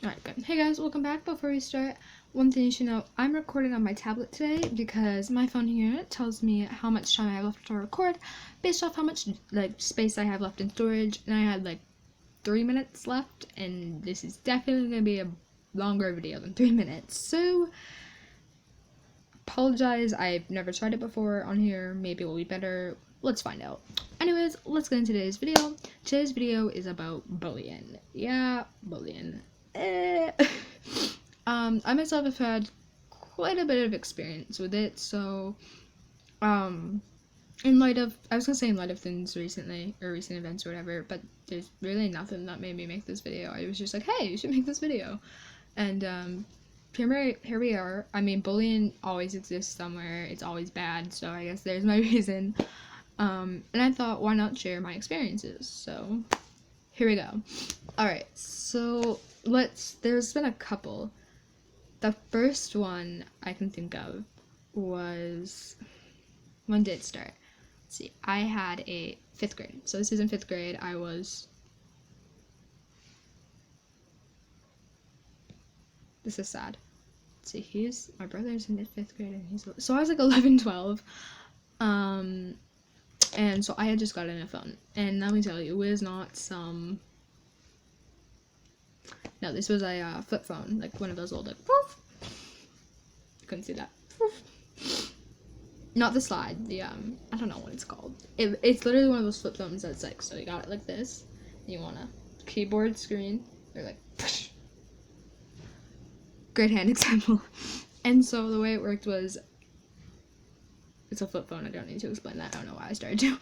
Alright, good. Hey guys, welcome back. Before we start, one thing you should know, I'm recording on my tablet today because my phone here tells me how much time I have left to record based off how much space I have left in storage, and I had 3 minutes left, and this is definitely going to be a longer video than 3 minutes, so apologize. I've never tried it before on here. Maybe it will be better. Let's find out. Anyways, let's get into today's video. Today's video is about bullying. Yeah, bullying. I myself have had quite a bit of experience with it, so in light of things recently, or recent events or whatever, but there's really nothing that made me make this video. I was just like, hey, you should make this video, and here we are. I mean, bullying always exists somewhere. It's always bad, so I guess there's my reason. And I thought, why not share my experiences? So here we go. Alright, so there's been a couple. The first one I can think of was, when did it start? Let's see, I had a 5th grade. So this is in 5th grade. This is sad. Let's see, my brother's in 5th grade, and so I was 11, 12. And so I had just gotten a phone, and let me tell you, it was not no, this was a flip phone, one of those old, poof. You couldn't see that. Poof. Not the slide, I don't know what it's called. It's literally one of those flip phones that's so you got it like this, and you want a keyboard screen, they're push. Great hand example. And so the way it worked was, it's a flip phone, I don't need to explain that, I don't know why I started to.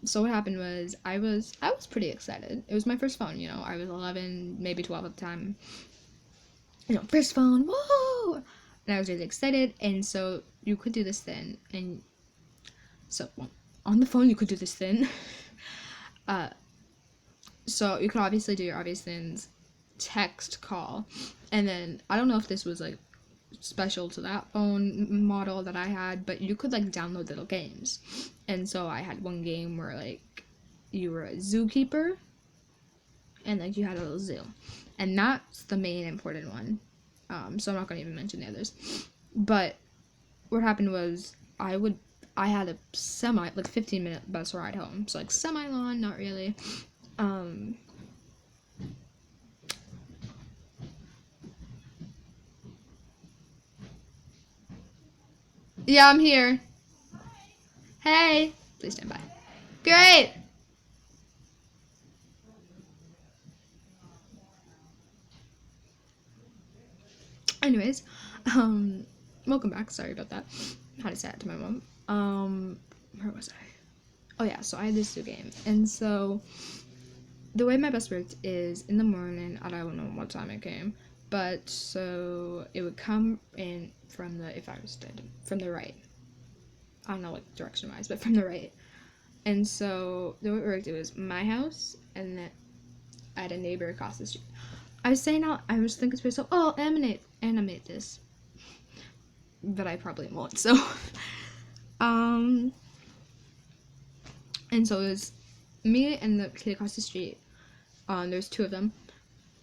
So what happened was, I was pretty excited. It was my first phone, I was 11, maybe 12 at the time. First phone, whoa! And I was really excited, and so you could do this thing, and so on the phone you could do this thing. So you could obviously do your obvious things, text, call, and then, I don't know if this was special to that phone model that I had, but you could download little games. And so I had one game where you were a zookeeper, and you had a little zoo, and that's the main important one. So I'm not gonna even mention the others. But what happened was, I had a 15-minute bus ride home, so semi-long, not really. Yeah, I'm here. Hey! Please stand by. Great! Anyways, welcome back. Sorry about that. I had to say that to my mom. Where was I? Oh yeah, so I had this zoo game. And so, the way my bus worked is, in the morning, I don't know what time it came, but so it would come in from the right. I don't know what direction wise, but from the right. And so the way it worked, it was my house, and then I had a neighbor across the street. I was thinking to myself, oh, animate this, but I probably won't. So, and so it was me and the kid across the street. There's 2 of them.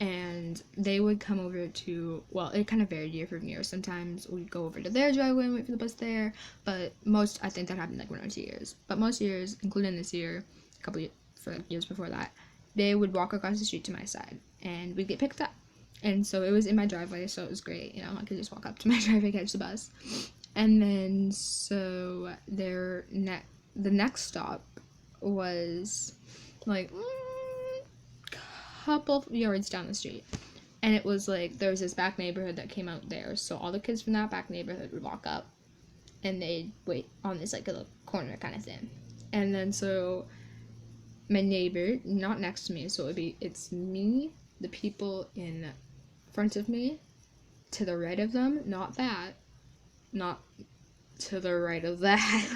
And they would come over to, well, it kind of varied year from year. Sometimes we'd go over to their driveway and wait for the bus there, but I think that happened 1 or 2 years. But most years, including this year, a couple years before that, they would walk across the street to my side, and we'd get picked up. And so it was in my driveway, so it was great, I could just walk up to my driveway, catch the bus. And then, so the next stop was, couple yards down the street, and it was there was this back neighborhood that came out there, so all the kids from that back neighborhood would walk up, and they'd wait on this a little corner kind of thing. And then so my neighbor, not next to me, so it's me, the people in front of me, to the right of them, not to the right of that.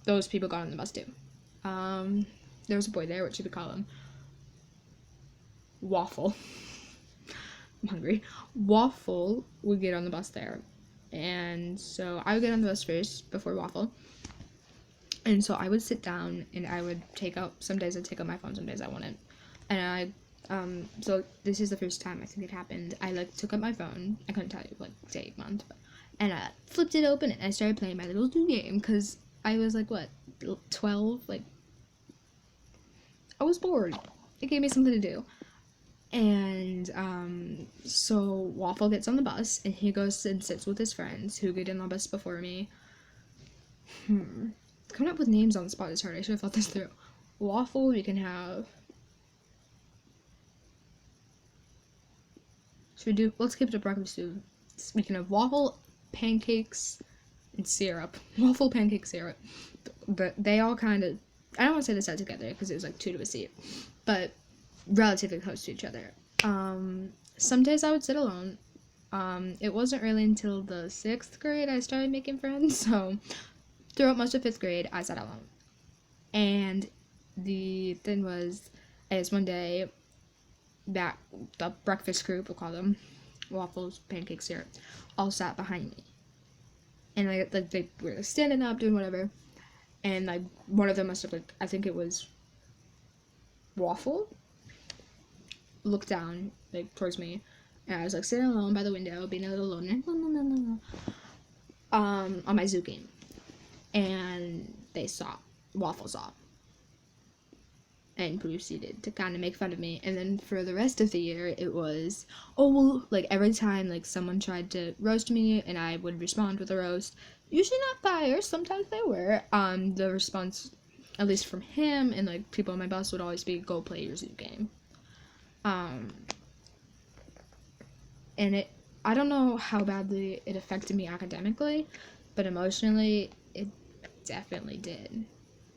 Those people got on the bus too. There was a boy there, what should we call him? Waffle. I'm hungry. Waffle would get on the bus there. And so I would get on the bus first before Waffle. And so I would sit down and I would some days I'd take out my phone, some days I wouldn't. And so this is the first time I think it happened. I like took up my phone. I couldn't tell you like day, month, and I flipped it open and I started playing my little zoo game because I was like, what, 12? Like, I was bored. It gave me something to do. And so Waffle gets on the bus and he goes and sits with his friends who get in the bus before me. Coming up with names on the spot is hard. I should have thought this through. Waffle, we can have. Let's keep it to breakfast too. We can have waffle, pancakes, and syrup. Waffle, pancake, syrup. But they all kind of, I don't want to say this out together because it was like 2 to a seat, but relatively close to each other. Some days I would sit alone. It wasn't really until the 6th grade I started making friends, so throughout most of 5th grade, I sat alone. And the thing was, is one day, that the breakfast group, we'll call them, waffles, pancakes, syrup, all sat behind me. And like they were standing up, doing whatever. And like one of them must have, like, I think it was Waffle, looked down like towards me, and I was like sitting alone by the window, being a little loner, on my zoo game. And Waffle saw, and proceeded to kind of make fun of me. And then for the rest of the year, it was, oh, well, like every time like someone tried to roast me and I would respond with a roast, usually not fire, sometimes they were, the response, at least from him and like people on my bus, would always be, go play your zoo game. And I don't know how badly it affected me academically, but emotionally it definitely did.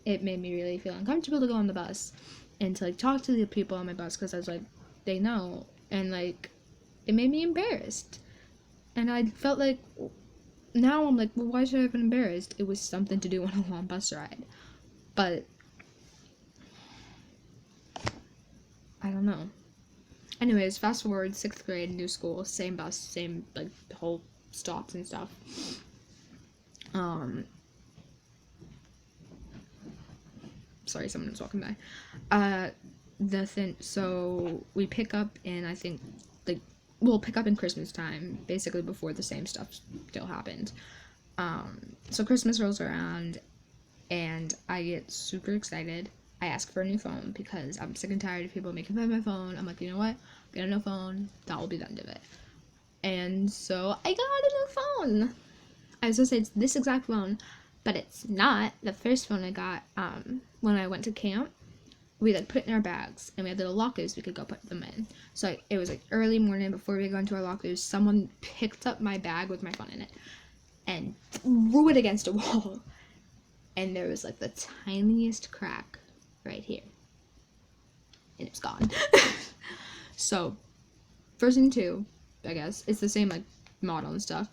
It made me really feel uncomfortable to go on the bus and to like talk to the people on my bus because I was like, they know, and like it made me embarrassed. And I felt like, now I'm like, well, why should I have been embarrassed? It was something to do on a long bus ride. But I don't know. Anyways, fast forward, 6th grade, new school, same bus, same like whole stops and stuff. Sorry, someone was walking by. So we pick up in, I think, like, we'll pick up in Christmas time, basically before the same stuff still happened. So Christmas rolls around, and I get super excited. I ask for a new phone because I'm sick and tired of people making fun of my phone. I'm like, you know what? Get a new phone. That will be the end of it. And so I got a new phone. I was gonna say it's this exact phone, but it's not. The first phone I got when I went to camp, we like put it in our bags, and we had little lockers we could go put them in. So like, it was like early morning before we go into our lockers, someone picked up my bag with my phone in it and threw it against a wall, and there was like the tiniest crack right here, and it's gone. So version 2, I guess it's the same like model and stuff.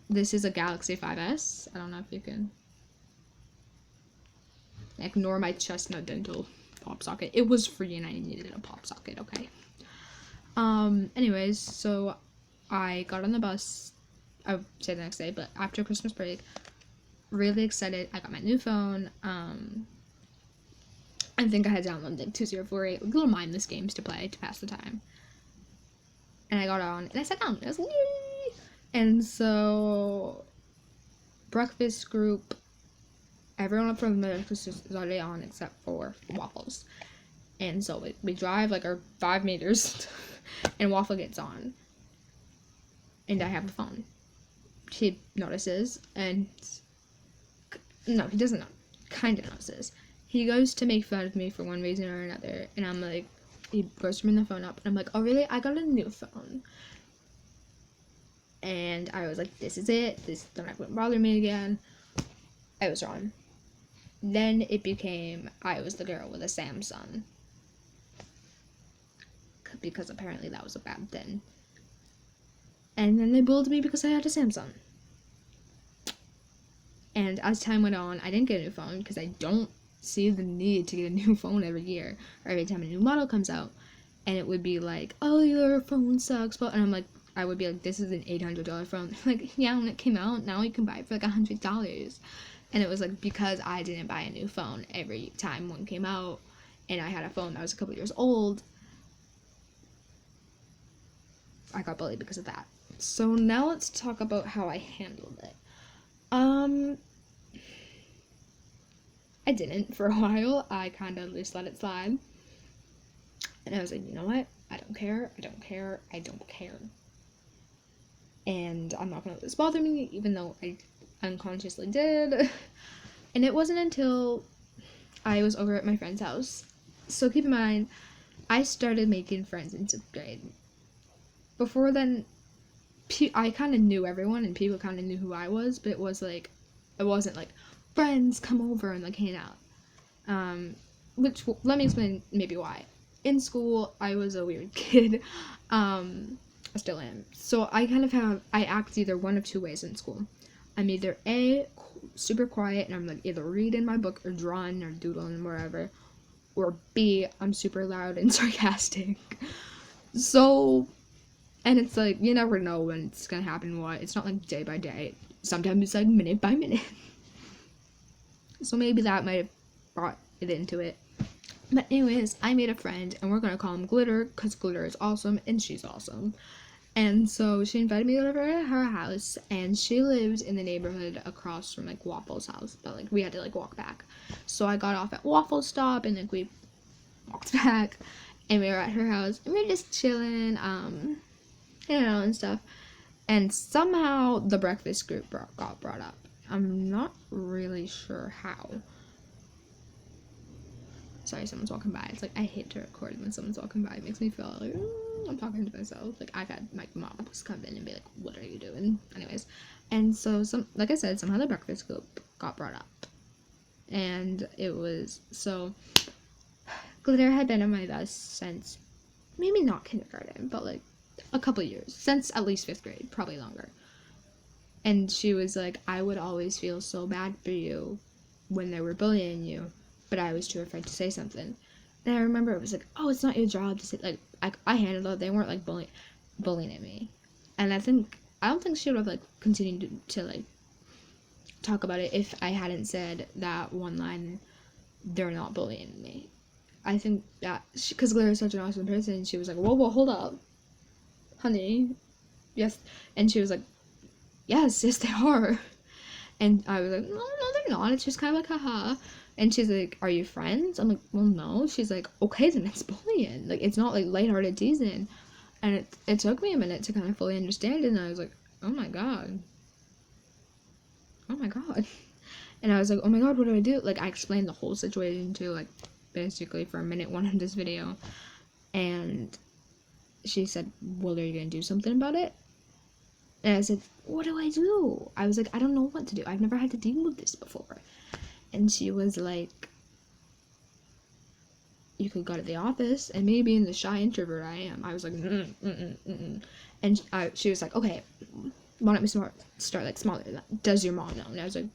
This is a Galaxy 5S. I don't know if you can ignore my chestnut dental pop socket. It was free and I needed a pop socket, okay? Anyways, so I got on the bus, I would say the next day, but after Christmas break, really excited. I got my new phone. I think I had downloaded like 2048, like little mindless games to play to pass the time. And I got on and I sat down. I was like, yay! And so breakfast group, everyone up from the breakfast is already on except for Waffles. And so we drive like our 5 meters and Waffle gets on. And I have a phone. He notices, and no, he doesn't know. Kind of notices. He goes to make fun of me for one reason or another, and I'm like, he goes to bring the phone up, and I'm like, oh really? I got a new phone. And I was like, this is it. They're not going to bother me again. I was wrong. Then it became, I was the girl with a Samsung. Because apparently that was a bad thing. And then they bullied me because I had a Samsung. And as time went on, I didn't get a new phone because I don't see the need to get a new phone every year or every time a new model comes out. And it would be like, oh, your phone sucks. And I'm like, I would be like, this is an $800 phone. Like, yeah, when it came out, now you can buy it for like $100. And it was like, because I didn't buy a new phone every time one came out, and I had a phone that was a couple years old, I got bullied because of that. So now let's talk about how I handled it. I didn't for a while. I kind of just let it slide. And I was like, you know what? I don't care. And I'm not gonna let this bother me, even though I unconsciously did. And it wasn't until I was over at my friend's house. So keep in mind, I started making friends in 6th grade. Before then, I kind of knew everyone and people kind of knew who I was, but it wasn't like, friends, come over and like hang out. Which, let me explain maybe why. In school, I was a weird kid. I still am. So I act either one of two ways in school. I'm either A, super quiet, and I'm like either reading my book or drawing or doodling wherever, or B, I'm super loud and sarcastic. So, and it's like, you never know when it's gonna happen, what. It's not like day by day. Sometimes it's like minute by minute. So maybe that might have brought it into it. But anyways, I made a friend, and we're gonna call him Glitter, because Glitter is awesome, and she's awesome. And so she invited me over to her house, and she lived in the neighborhood across from, like, Waffle's house, but, like, we had to, like, walk back. So I got off at Waffle Stop, and, like, we walked back, and we were at her house, and we were just chilling, and stuff. And somehow the breakfast group got brought up. I'm not really sure how. Sorry, someone's walking by. It's like, I hate to record when someone's walking by. It makes me feel like, I'm talking to myself. Like, I've had my mom just come in and be like, what are you doing? Anyways. And so, like I said, somehow the breakfast group got brought up. And it was, so, Glitter had been on my bus since, maybe not kindergarten, but like, a couple years. Since at least 5th grade, probably longer. And she was like, I would always feel so bad for you when they were bullying you, but I was too afraid to say something. And I remember it was like, oh, it's not your job to say, like, I handled it. They weren't like bullying at me. And I don't think she would have like continued to like talk about it if I hadn't said that one line, they're not bullying me. I think that because Claire is such an awesome person, she was like, whoa, hold up, honey, yes. And she was like, yes, they are. And I was like, no, they're not. It's just kind of like, haha. And she's like, are you friends? I'm like, well, no. She's like, okay, then it's bullying. Like, it's not like lighthearted teasing. And it took me a minute to kind of fully understand it. And I was like, oh my god. And I was like, oh my god, what do I do? Like, I explained the whole situation to, like, basically for a minute one of this video. And she said, well, are you gonna do something about it? And I said, what do I do? I was like, I don't know what to do. I've never had to deal with this before. And she was like, you could go to the office. And maybe being the shy introvert I am, I was like, And she was like, okay, why don't we start like smaller? Does your mom know? And I was like,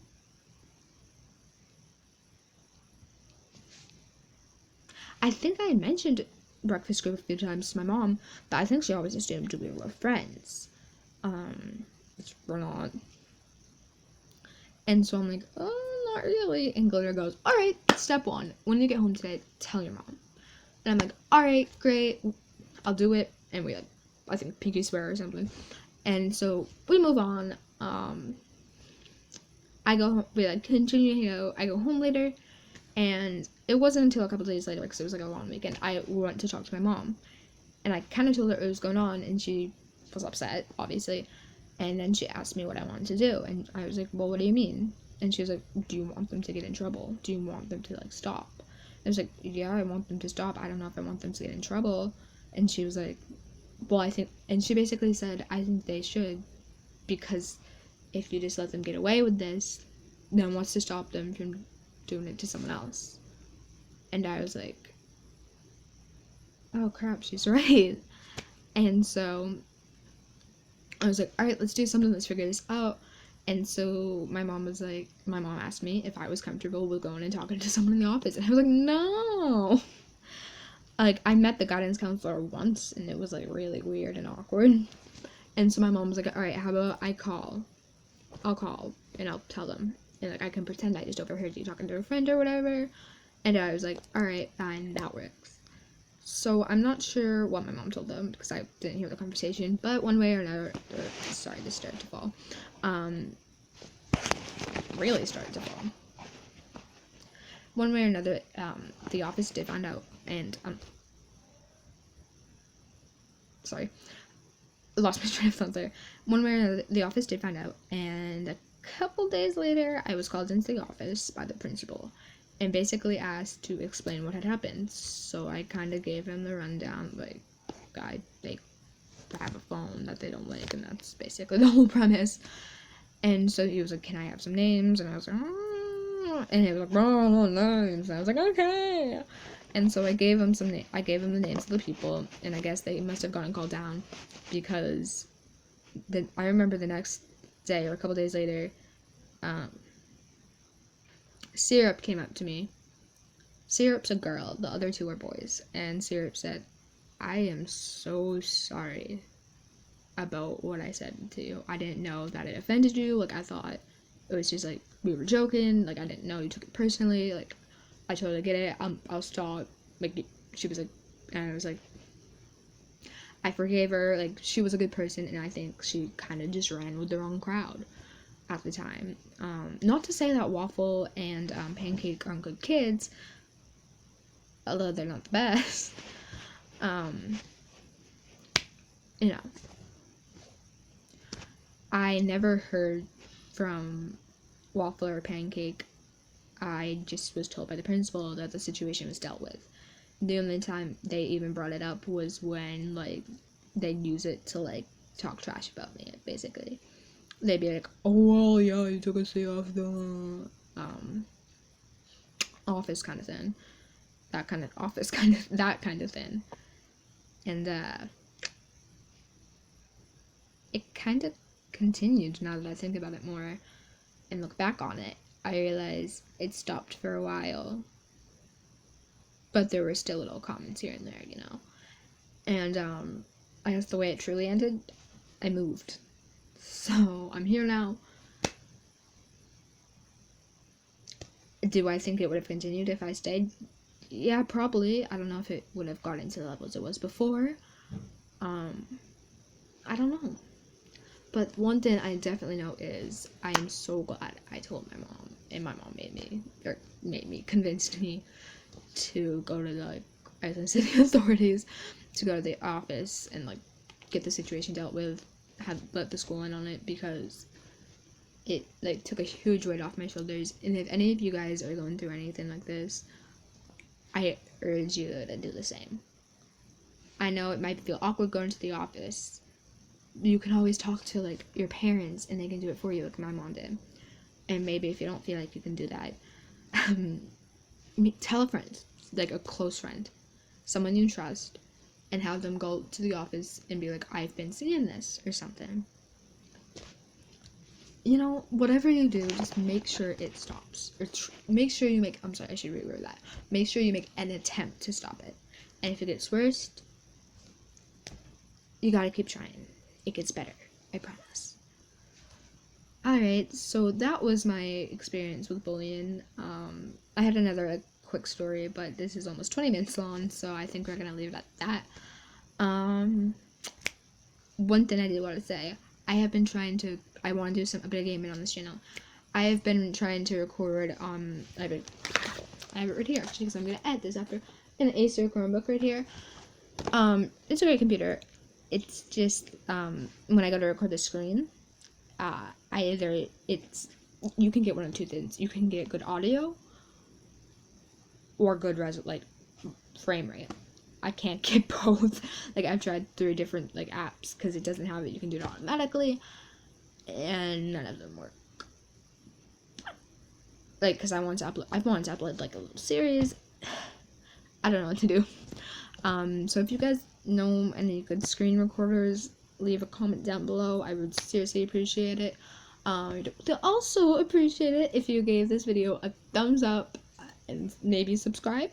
I think I had mentioned breakfast group a few times to my mom, but I think she always assumed we were friends. Which we're not. And so I'm like, oh, not really. And Glitter goes, alright, step 1, when you get home today, tell your mom. And I'm like, alright, great, I'll do it. And we like, I think pinky swear or something. And so we move on. I go home, we like continue to go. I go home later, and it wasn't until a couple days later, because it was like a long weekend, I went to talk to my mom. And I kind of told her what was going on, and she was upset, obviously. And then she asked me what I wanted to do, and I was like, well, what do you mean? And she was like, do you want them to get in trouble? Do you want them to, like, stop? I was like, yeah, I want them to stop. I don't know if I want them to get in trouble. And she was like, well, I think, and she basically said, I think they should, because if you just let them get away with this, then what's to stop them from doing it to someone else? And I was like, oh crap, she's right. And so I was like, alright, let's do something, let's figure this out. And so my mom asked me if I was comfortable with going and talking to someone in the office, and I was like, no. Like, I met the guidance counselor once, and it was like really weird and awkward. And so my mom was like, alright, how about I'll call and I'll tell them, and like I can pretend I just overheard you talking to a friend or whatever, And I was like, alright, fine, that works. So I'm not sure what my mom told them because I didn't hear the conversation, but one way or another, sorry, this started to fall. Really started to fall. One way or another, the office did find out, and sorry, lost my train of thought there. One way or another, the office did find out, and a couple days later, I was called into the office by the principal, and basically asked to explain what had happened. So I kind of gave him the rundown, like, they have a phone that they don't like, and that's basically the whole premise. And so he was like, can I have some names? And I was like, and he was like, oh, names. And I was like, okay. And so I gave him I gave him the names of the people, and I guess they must have gotten called down because I remember the next day or a couple days later, Syrup came up to me. Syrup's a girl, the other two are boys, and Syrup said, I am so sorry about what I said to you. I didn't know that it offended you. Like, I thought it was just like we were joking. Like, I didn't know you took it personally. Like, I totally get it. I'll stop. Like, she was like, and I was like, I forgave her. Like, she was a good person, and I think she kind of just ran with the wrong crowd at the time. Not to say that Waffle and Pancake aren't good kids, although they're not the best. You know, I never heard from Waffle or Pancake. I just was told by the principal that the situation was dealt with. The only time they even brought it up was when, like, they'd use it to, like, talk trash about me, basically. They'd be like, oh, well, yeah, you took a day off the, office kind of thing. That kind of thing. And, it kind of continued now that I think about it more and look back on it. I realized it stopped for a while, but there were still little comments here and there, you know. And I guess the way it truly ended, I moved. So I'm here now. Do I think it would have continued if I stayed? Yeah, probably. I don't know if it would have gotten to the levels it was before. I don't know. But one thing I definitely know is I am so glad I told my mom, and my mom convinced me to go to the Iceland City authorities, to go to the office and, like, get the situation dealt with, let the school in on it, because it, like, took a huge weight off my shoulders. And if any of you guys are going through anything like this, I urge you to do the same. I know it might feel awkward going to the office. You can always talk to, like, your parents, and they can do it for you, like my mom did. And maybe if you don't feel like you can do that, tell a friend, like a close friend, someone you trust, and have them go to the office and be like, I've been seeing this, or something. You know, whatever you do, just make sure it stops. Or make sure you make, I'm sorry, I should reword that. Make sure you make an attempt to stop it. And if it gets worse, you gotta keep trying. It gets better, I promise. Alright, so that was my experience with bullying. I had another quick story, but this is almost 20 minutes long, so I think we're gonna leave it at that. One thing I did want to say, I want to do a bit of gaming on this channel. I have been trying to record, I have it right here, actually, because I'm gonna edit this after, an Acer Chromebook right here. It's a great computer. It's just, when I go to record the screen, you can get one of two things. You can get good audio, or good frame rate. I can't get both. Like, I've tried 3 different, like, apps, because it doesn't have it. You can do it automatically, and none of them work. Like, because I wanted to upload, like, a little series. I don't know what to do. So if you guys know any good screen recorders, leave a comment down below. I would seriously appreciate it. I'd also appreciate it if you gave this video a thumbs up and maybe subscribe.